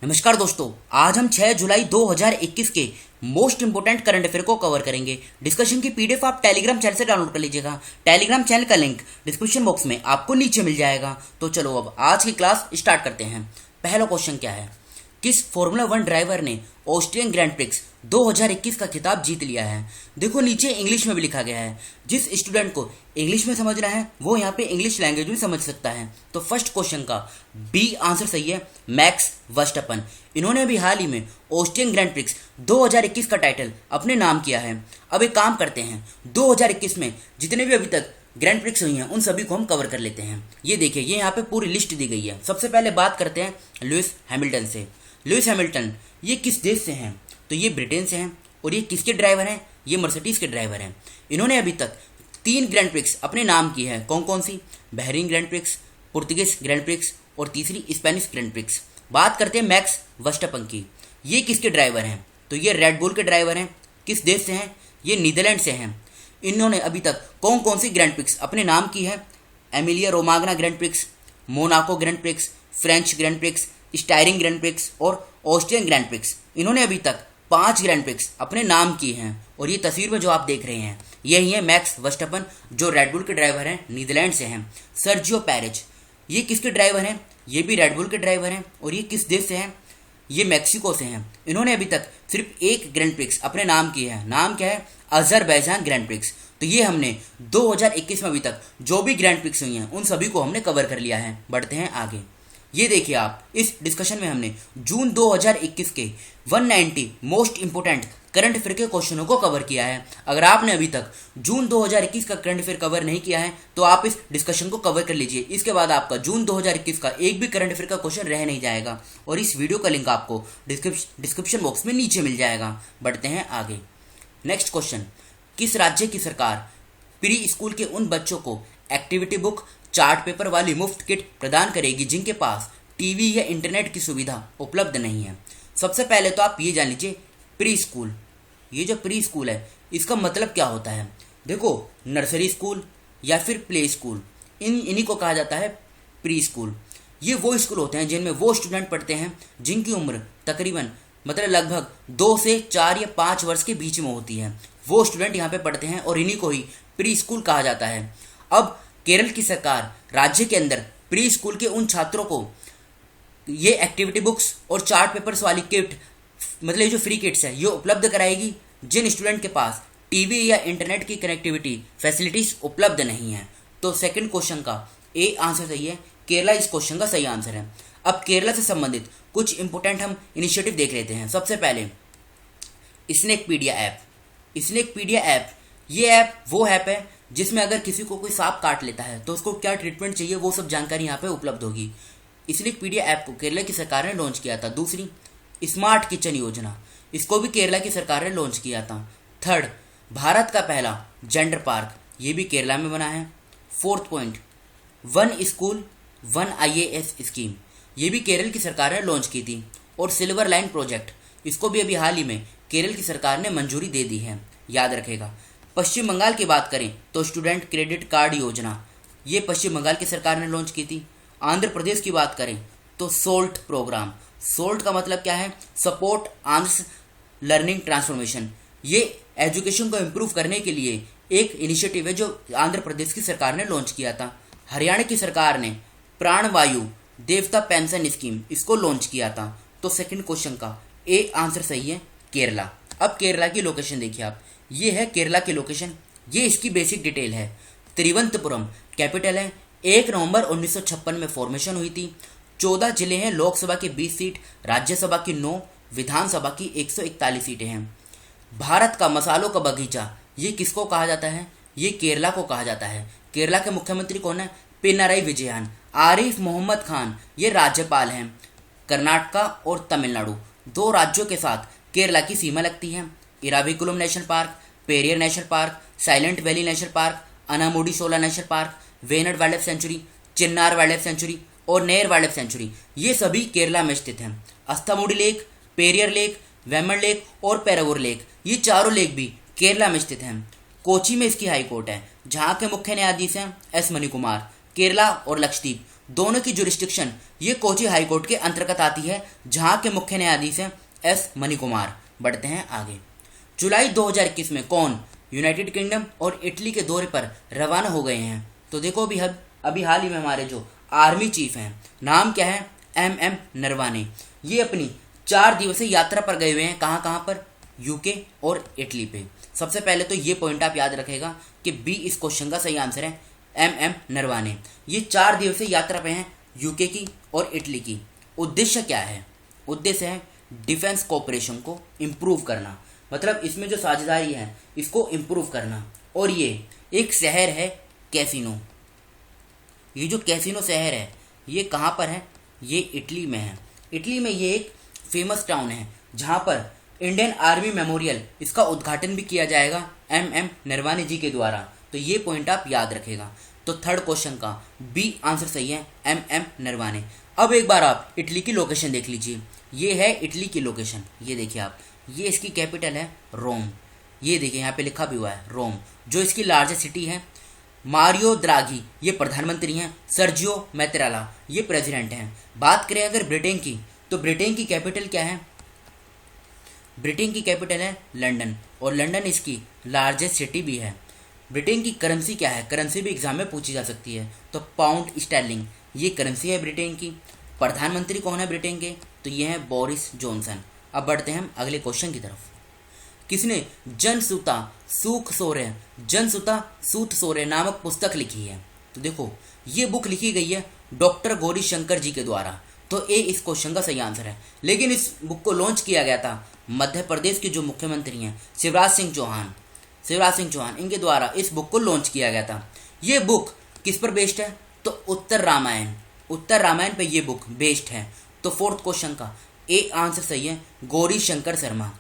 नमस्कार दोस्तों, आज हम 6 जुलाई 2021 के मोस्ट इंपोर्टेंट करंट अफेयर को कवर करेंगे। डिस्कशन की पीडीएफ आप टेलीग्राम चैनल से डाउनलोड कर लीजिएगा। टेलीग्राम चैनल का लिंक डिस्क्रिप्शन बॉक्स में आपको नीचे मिल जाएगा। तो चलो अब आज की क्लास स्टार्ट करते हैं। पहला क्वेश्चन क्या है? किस फॉर्मूला 1 ड्राइवर ने ऑस्ट्रियन ग्रैंड प्रिक्स 2021 का खिताब जीत लिया है? देखो नीचे इंग्लिश में भी लिखा गया है। जिस स्टूडेंट को इंग्लिश में समझना है वो यहाँ पे इंग्लिश लैंग्वेज में समझ सकता है। तो फर्स्ट क्वेश्चन का बी आंसर सही है, मैक्स वर्स्टैपन। इन्होंने अभी हाल ही में ऑस्ट्रियन ग्रैंड प्रिक्स 2021 का टाइटल अपने नाम किया है। अब एक काम करते हैं, 2021 में जितने भी अभी तक ग्रैंड प्रिक्स हुई हैं उन सभी को हम कवर कर लेते हैं। ये देखिए, ये यहाँ पे पूरी लिस्ट दी गई है। सबसे पहले बात करते हैं लुइस हैमिल्टन से। लुइस हैमिल्टन ये किस देश से हैं? तो ये ब्रिटेन से हैं। और ये किसके ड्राइवर हैं? ये मर्सिडीज के ड्राइवर हैं। इन्होंने अभी तक 3 ग्रैंड प्रिक्स अपने नाम की है। कौन कौन सी? Bahrain grand prix, Portuguese grand prix और तीसरी स्पेनिश ग्रैंड प्रिक्स। बात करते हैं मैक्स वर्स्टैपन की। ये किसके ड्राइवर हैं? तो ये रेड बुल के ड्राइवर हैं। किस देश से हैं? ये नीदरलैंड से हैं। इन्होंने अभी तक कौन कौन सी ग्रैंड प्रिक्स अपने नाम की है? Emilia Romagna grand prix, Monaco grand prix, French grand prix, steering grand prix और ऑस्ट्रियन ग्रैंड प्रिक्स। इन्होंने अभी तक 5 ग्रैंड प्रिक्स अपने नाम की हैं। और ये तस्वीर में जो आप देख रहे हैं यही है मैक्स वर्स्टैपन, जो रेडबुल के ड्राइवर हैं, नीदरलैंड से हैं। सर्जियो पेरेज ये किसके ड्राइवर हैं? ये भी रेडबुल के ड्राइवर हैं। और ये किस देश से हैं? ये मैक्सिको से हैं। इन्होंने अभी तक सिर्फ 1 ग्रैंड प्रिक्स अपने नाम की है। नाम क्या है? Azerbaijan grand prix. तो ये हमने 2021 में अभी तक जो भी ग्रैंड प्रिक्स हुई हैं उन सभी को हमने कवर कर लिया है। बढ़ते हैं आगे। ये देखिए, आप इस डिस्कशन में हमने जून 2021 के 190 मोस्ट इंपोर्टेंट करंट अफेयर के क्वेश्चनों को कवर किया है। अगर आपने अभी तक जून 2021 का करंट अफेयर कवर नहीं किया है तो आप इस डिस्कशन को कवर कर लीजिए। इसके बाद आपका जून 2021 का एक भी करंट अफेयर का क्वेश्चन रह नहीं जाएगा। और इस वीडियो का लिंक आपको डिस्क्रिप्शन बॉक्स में नीचे मिल जाएगा। बढ़ते हैं आगे। नेक्स्ट क्वेश्चन, किस राज्य की सरकार प्री स्कूल के उन बच्चों को एक्टिविटी बुक, चार्ट पेपर वाली मुफ्त किट प्रदान करेगी जिनके पास टीवी या इंटरनेट की सुविधा उपलब्ध नहीं है? सबसे पहले तो आप ये जान लीजिए, प्री स्कूल, ये जो प्री स्कूल है इसका मतलब क्या होता है? देखो, नर्सरी स्कूल या फिर प्ले स्कूल, इन्हीं को कहा जाता है प्री स्कूल। ये वो स्कूल होते हैं जिनमें वो स्टूडेंट पढ़ते हैं जिनकी उम्र तकरीबन लगभग 2 से 4 या 5 वर्ष के बीच में होती है। वो स्टूडेंट यहाँ पे पढ़ते हैं और इन्हीं को ही प्री स्कूल कहा जाता है। अब केरल की सरकार राज्य के अंदर प्री स्कूल के उन छात्रों को ये एक्टिविटी बुक्स और चार्ट पेपर्स वाली किट, ये जो फ्री किट्स है, ये उपलब्ध कराएगी जिन स्टूडेंट के पास टीवी या इंटरनेट की कनेक्टिविटी फैसिलिटीज उपलब्ध नहीं है। तो सेकंड क्वेश्चन का ए आंसर सही है। केरला इस क्वेश्चन का सही आंसर है। अब केरला से संबंधित कुछ इंपोर्टेंट हम इनिशिएटिव देख लेते हैं। सबसे पहले स्नेकपीडिया ऐप। स्नेकपीडिया ऐप, ये ऐप वो ऐप है जिसमें अगर किसी को कोई सांप काट लेता है तो उसको क्या ट्रीटमेंट चाहिए वो सब जानकारी यहाँ पे उपलब्ध होगी। स्नेकपीडिया ऐप को केरला की सरकार ने लॉन्च किया था। दूसरी, स्मार्ट किचन योजना, इसको भी केरला की सरकार ने लॉन्च किया था। थर्ड, भारत का पहला जेंडर पार्क, ये भी केरला में बना है। Fourth point, 1 school 1 IAS scheme, ये भी केरल की सरकार ने लॉन्च की थी। और सिल्वर लाइन प्रोजेक्ट, इसको भी अभी हाल ही में केरल की सरकार ने मंजूरी दे दी है, याद रखेगा। पश्चिम बंगाल की बात करें तो स्टूडेंट क्रेडिट कार्ड योजना, ये पश्चिम बंगाल की सरकार ने लॉन्च की थी। आंध्र प्रदेश की बात करें तो सोल्ट प्रोग्राम, सोल्ट का मतलब क्या है? Support Andhra learning transformation. ये एजुकेशन को इम्प्रूव करने के लिए एक इनिशिएटिव है जो आंध्र प्रदेश की सरकार ने लॉन्च किया था। हरियाणा की सरकार ने प्राणवायु देवता पेंशन स्कीम, इसको लॉन्च किया था। तो सेकंड क्वेश्चन का ए आंसर सही है, केरला। अब केरला की लोकेशन देखिए आप, ये है केरला की लोकेशन। ये इसकी बेसिक डिटेल है। तिरुवनंतपुरम कैपिटल है। 1 नवंबर 1956 में फॉर्मेशन हुई थी। 14 जिले हैं, लोकसभा की 20 सीट, राज्यसभा की 9, विधानसभा की 141 सीटें हैं। भारत का मसालों का बगीचा, ये किसको कहा जाता है? ये केरला को कहा जाता है। केरला के मुख्यमंत्री कौन है? पिनाराई विजयन। आरिफ मोहम्मद खान ये राज्यपाल हैं। कर्नाटका और तमिलनाडु, 2 राज्यों के साथ केरला की सीमा लगती है। Eravikulam national park, Periyar national park, silent valley national park, Anamudi Shola national park, Wayanad wild life sanctuary, Chinnar wild life sanctuary और नेर वाइल्ड लाइफ सेंचुरी, ये सभी केरला में स्थित हैं। अस्थामुडी लेक, पेरियर लेक, वेमन लेक और पेरावूर लेक, ये चारों लेक भी केरला में स्थित हैं। कोची में इसकी हाई कोर्ट है, जहाँ के मुख्य न्यायाधीश हैं एस मणिकुमार। केरला और लक्षद्वीप दोनों की जुरिस्डिक्शन ये कोची हाई कोर्ट के अंतर्गत आती है, जहां के मुख्य न्यायाधीश हैं एस मणिकुमार। बढ़ते हैं आगे। जुलाई 2021 में कौन यूनाइटेड किंगडम और इटली के दौरे पर रवाना हो गए हैं? तो देखो अभी हाल ही में हमारे जो आर्मी चीफ हैं, नाम क्या है? एम नरवाने। ये अपनी 4 दिवसीय यात्रा पर गए हुए हैं। कहाँ कहाँ पर? यूके और इटली पे। सबसे पहले तो ये पॉइंट आप याद रखेगा कि बी इस क्वेश्चन का सही आंसर है, एम नरवाने। ये 4 दिवसीय यात्रा पे हैं, यूके की और इटली की। उद्देश्य क्या है? उद्देश्य है डिफेंस कोऑपरेशन को इम्प्रूव करना, मतलब इसमें जो साझेदारी है इसको इम्प्रूव करना। और ये एक शहर है कैसिनो। ये जो कैसिनो शहर है ये कहाँ पर है? ये इटली में है। इटली में ये एक फेमस टाउन है जहाँ पर इंडियन आर्मी मेमोरियल, इसका उद्घाटन भी किया जाएगा एम नरवाने जी के द्वारा। तो ये पॉइंट आप याद रखेगा। तो थर्ड क्वेश्चन का बी आंसर सही है, एम नरवाने। अब एक बार आप इटली की लोकेशन देख लीजिए। ये है इटली की लोकेशन, ये देखिए आप। ये इसकी कैपिटल है रोम। ये देखिए यहाँ पे लिखा भी हुआ है रोम। जो इसकी लार्जेस्ट सिटी है। मारियो द्राघी ये प्रधानमंत्री हैं। सर्जियो मैत्रेला ये प्रेसिडेंट हैं। बात करें अगर ब्रिटेन की, तो ब्रिटेन की कैपिटल क्या है? ब्रिटेन की कैपिटल है लंदन, और लंदन इसकी लार्जेस्ट सिटी भी है। ब्रिटेन की करेंसी क्या है? करेंसी भी एग्जाम में पूछी जा सकती है। तो पाउंड स्टर्लिंग ये करेंसी है ब्रिटेन की। प्रधानमंत्री कौन है ब्रिटेन के? तो ये है बोरिस जॉनसन। अब बढ़ते हैं हम अगले क्वेश्चन की तरफ। किसने जनसुता सूत सोरे नामक पुस्तक लिखी है? तो देखो ये बुक लिखी गई है डॉक्टर गौरी शंकर जी के द्वारा। तो ए इस क्वेश्चन का सही आंसर है। लेकिन इस बुक को लॉन्च किया गया था मध्य प्रदेश के जो मुख्यमंत्री हैं शिवराज सिंह चौहान, इनके द्वारा इस बुक को लॉन्च किया गया था। ये बुक किस पर बेस्ड है? तो उत्तर रामायण पे ये बुक बेस्ड है। तो फोर्थ क्वेश्चन का ए आंसर सही है, गौरी शंकर शर्मा।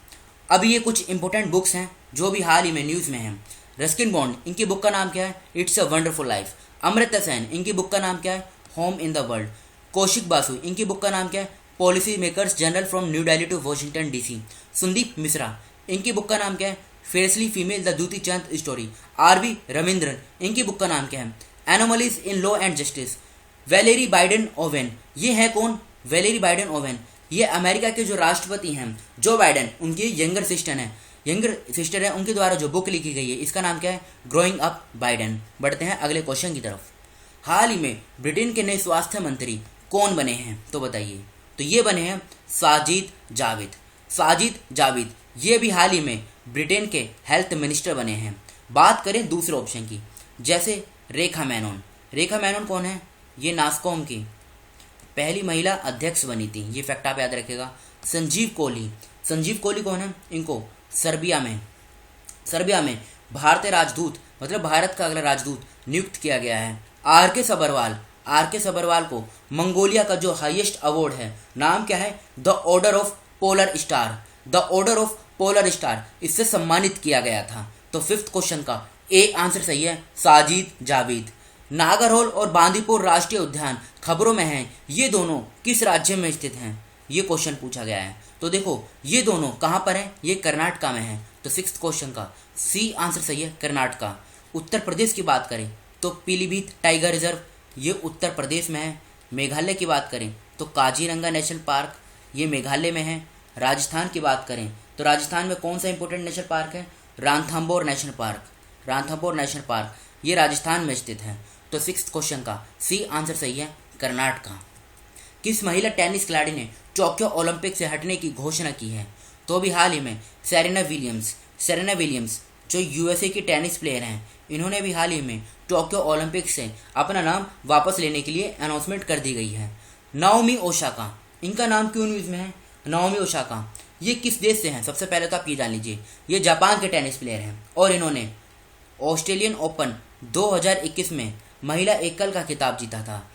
अब ये कुछ इंपॉर्टेंट बुक्स हैं जो भी हाल ही में न्यूज़ में हैं। रस्किन बॉन्ड इनकी बुक का नाम क्या है? It's a wonderful life. Amrita Sen इनकी बुक का नाम क्या है? Home in the world. Kaushik Basu इनकी बुक का नाम क्या है? Policy makers general from New Delhi to Washington DC. Sandeep Mishra इनकी बुक का नाम क्या है? Fairlie female the Dutee Chand story. RV. Ravindran इनकी बुक का नाम क्या है? Anomalies in law and justice. Valerie Biden Owen ये है कौन? वैलेरी बाइडेन ओवेन ये अमेरिका के जो राष्ट्रपति हैं जो बाइडेन, उनकी यंगर सिस्टर है, उनके द्वारा जो बुक लिखी गई है इसका नाम क्या है? Growing up Biden. बढ़ते हैं अगले क्वेश्चन की तरफ। हाल ही में ब्रिटेन के नए स्वास्थ्य मंत्री कौन बने हैं? तो बताइए। तो ये बने हैं साजिद जाविद। ये भी हाल ही में ब्रिटेन के हेल्थ मिनिस्टर बने हैं। बात करें दूसरे ऑप्शन की, जैसे रेखा मेनन कौन है? ये नास्कॉम की पहली महिला अध्यक्ष बनी थी। ये फैक्ट आप याद रखेगा। संजीव कोहली कौन है? इनको सर्बिया में भारतीय राजदूत, मतलब भारत का अगला राजदूत नियुक्त किया गया है। आर के सबरवाल को मंगोलिया का जो हाईएस्ट अवार्ड है, नाम क्या है? The order of polar star, इससे सम्मानित किया गया था। तो फिफ्थ क्वेश्चन का ए आंसर सही है, साजिद जाविद। नागरहोल और बांदीपुर राष्ट्रीय उद्यान खबरों में हैं, ये दोनों किस राज्य में स्थित हैं? ये क्वेश्चन पूछा गया है। तो देखो ये दोनों कहाँ पर हैं? ये कर्नाटका में है। तो सिक्स्थ क्वेश्चन का सी आंसर सही है, कर्नाटका। उत्तर प्रदेश की बात करें तो पीलीभीत टाइगर रिजर्व ये उत्तर प्रदेश में है। मेघालय की बात करें तो काजीरंगा नेशनल पार्क ये मेघालय में है। राजस्थान की बात करें तो राजस्थान में कौन सा इंपॉर्टेंट नेशनल पार्क है? रणथंभौर नेशनल पार्क ये राजस्थान में स्थित है। तो सिक्स्थ क्वेश्चन का सी आंसर सही है, कर्नाटका। किस महिला टेनिस खिलाड़ी ने टोक्यो ओलंपिक से हटने की घोषणा की है? तो अभी हाल ही में सेरेना विलियम्स जो यूएसए की टेनिस प्लेयर हैं, इन्होंने भी हाल ही में टोक्यो ओलंपिक से अपना नाम वापस लेने के लिए अनाउंसमेंट कर दी गई है। नाओमी ओसाका इनका नाम क्यों न्यूज़ में है? नाओमी ओसाका ये किस देश से हैं? सबसे पहले तो आप ये जान लीजिए, ये जापान के टेनिस प्लेयर हैं और इन्होंने ऑस्ट्रेलियन ओपन 2021 में महिला एकल का खिताब जीता था।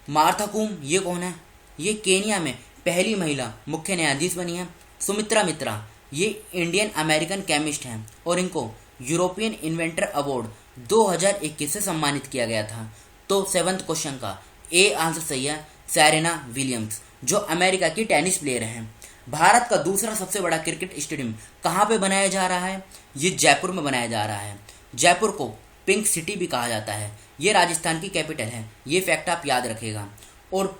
मार्था कूम ये कौन है? ये केनिया में पहली महिला मुख्य न्यायाधीश बनी है। सुमित्रा मित्रा ये इंडियन अमेरिकन केमिस्ट हैं और इनको यूरोपियन इन्वेंटर अवार्ड 2021 से सम्मानित किया गया था। तो सेवंथ क्वेश्चन का ए आंसर सही है, सेरेना विलियम्स जो अमेरिका की टेनिस प्लेयर हैं। भारत का दूसरा सबसे बड़ा क्रिकेट स्टेडियम कहाँ पे बनाया जा रहा है? ये जयपुर में बनाया जा रहा है। जयपुर को पिंक सिटी भी कहा जाता है। ये राजस्थान की कैपिटल है। ये फैक्ट आप याद रखेगा। और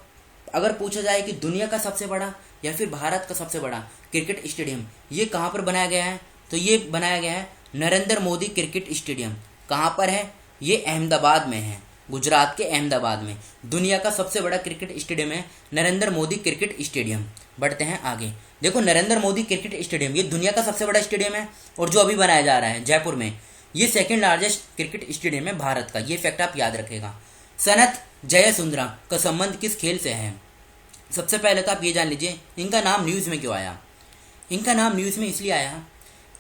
अगर पूछा जाए कि दुनिया का सबसे बड़ा या फिर भारत का सबसे बड़ा क्रिकेट स्टेडियम ये कहाँ पर बनाया गया है, तो ये बनाया गया है नरेंद्र मोदी क्रिकेट स्टेडियम। कहाँ पर है? ये अहमदाबाद में है, गुजरात के अहमदाबाद में। दुनिया का सबसे बड़ा क्रिकेट स्टेडियम है नरेंद्र मोदी क्रिकेट स्टेडियम। बढ़ते हैं आगे। देखो, नरेंद्र मोदी क्रिकेट स्टेडियम ये दुनिया का सबसे बड़ा स्टेडियम है और जो अभी बनाया जा रहा है जयपुर में, ये सेकंड लार्जेस्ट क्रिकेट स्टेडियम है भारत का। ये फैक्ट आप याद रखेगा। सनत जयसुंदरा का संबंध किस खेल से है? सबसे पहले तो आप ये जान लीजिए इनका नाम न्यूज़ में क्यों आया। इनका नाम न्यूज़ में इसलिए आया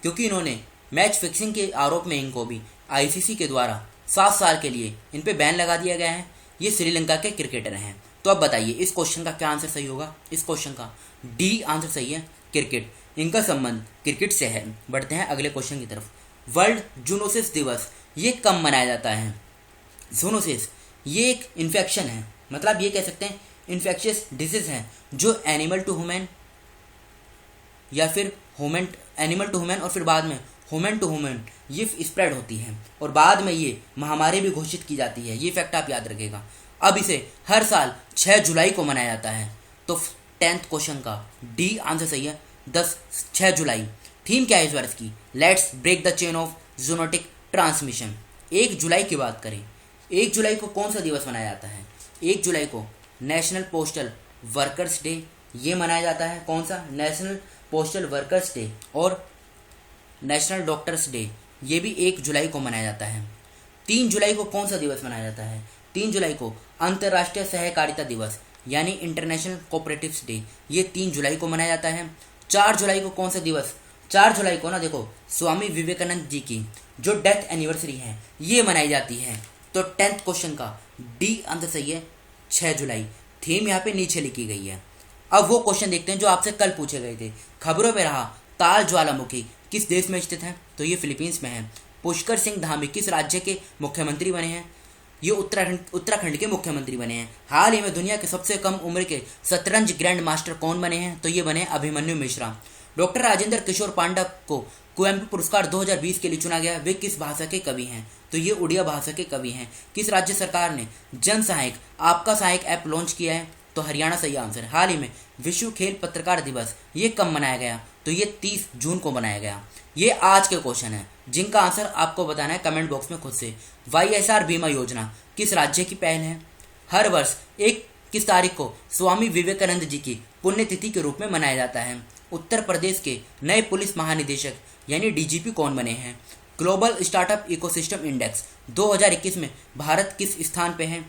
क्योंकि इन्होंने मैच फिक्सिंग के आरोप में इनको भी आईसीसी के द्वारा 7 साल के लिए इन पे बैन लगा दिया गया है। ये श्रीलंका के क्रिकेटर हैं। तो अब बताइए इस क्वेश्चन का क्या आंसर सही होगा? इस क्वेश्चन का डी आंसर सही है, क्रिकेट। इनका संबंध क्रिकेट से है। बढ़ते हैं अगले क्वेश्चन की तरफ। वर्ल्ड जूनोसिस दिवस ये कब मनाया जाता है? जूनोसिस ये एक इन्फेक्शन है, मतलब ये कह सकते हैं इन्फेक्शियस डिजीज है जो एनिमल टू ह्यूमन या फिर एनिमल टू ह्यूमन और फिर बाद में ह्यूमन टू ह्यूमन ये स्प्रेड होती है और बाद में ये महामारी भी घोषित की जाती है। ये फैक्ट आप याद रखेगा। अब इसे हर साल 6 जुलाई को मनाया जाता है। तो 10th क्वेश्चन का डी आंसर सही है, 6 जुलाई। थीम क्या है इस वर्ष की? Let's break the chain of zoonotic transmission. 1 जुलाई की बात करें, 1 जुलाई को कौन सा दिवस मनाया जाता है? 1 जुलाई को नेशनल पोस्टल वर्कर्स डे ये मनाया जाता है। कौन सा? National postal workers day. और नेशनल डॉक्टर्स डे ये भी 1 जुलाई को मनाया जाता है। 3 जुलाई को कौन सा दिवस मनाया जाता है? 3 जुलाई को अंतर्राष्ट्रीय सहकारिता दिवस यानी इंटरनेशनल कोऑपरेटिव्स डे ये 3 जुलाई को मनाया जाता है। 4 जुलाई को कौन सा दिवस? 4 जुलाई को ना देखो स्वामी विवेकानंद जी की जो डेथ एनिवर्सरी है ये मनाई जाती है। तो 10th क्वेश्चन का डी आंसर सही है, 6 जुलाई। थीम यहाँ पे नीचे लिखी गई है। अब वो क्वेश्चन देखते हैं जो आपसे कल पूछे गए थे। खबरों में रहा ताल ज्वालामुखी किस देश में स्थित है? तो ये फिलीपींस में है। पुष्कर सिंह धामी किस राज्य के मुख्यमंत्री बने हैं? ये उत्तराखंड के मुख्यमंत्री बने हैं। हाल ही में दुनिया के सबसे कम उम्र के शतरंज ग्रैंड मास्टर कौन बने हैं? तो ये बने अभिमन्यु मिश्रा। डॉक्टर राजेंद्र किशोर पांडा को कुवेम्पु पुरस्कार 2020 के लिए चुना गया। वे किस भाषा के कवि हैं? तो ये उड़िया भाषा के कवि हैं। किस राज्य सरकार ने जन सहायक आपका सहायक ऐप लॉन्च किया है? तो हरियाणा सही आंसर है। हाल ही में विश्व खेल पत्रकार दिवस ये कब मनाया गया? तो ये 30 जून को मनाया गया। ये आज के क्वेश्चन है जिनका आंसर आपको बताना है कमेंट बॉक्स में खुद से। YSR बीमा योजना किस राज्य की पहल है? हर वर्ष किस तारीख को स्वामी विवेकानंद जी की पुण्यतिथि के रूप में मनाया जाता है? उत्तर प्रदेश के नए पुलिस महानिदेशक यानी DGP कौन बने हैं? ग्लोबल स्टार्टअप इकोसिस्टम इंडेक्स 2021 में भारत किस स्थान पे है?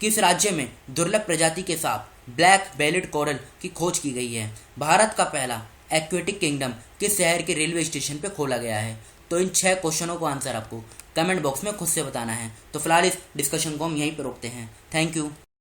किस राज्य में दुर्लभ प्रजाति के सांप ब्लैक बेलेट कोरल की खोज की गई है? भारत का पहला एक्वेटिक किंगडम किस शहर के रेलवे स्टेशन पे खोला गया है? तो इन 6 क्वेश्चनों को आंसर आपको कमेंट बॉक्स में खुद से बताना है। तो फिलहाल इस डिस्कशन को हम यहीं पर रोकते हैं। Thank you.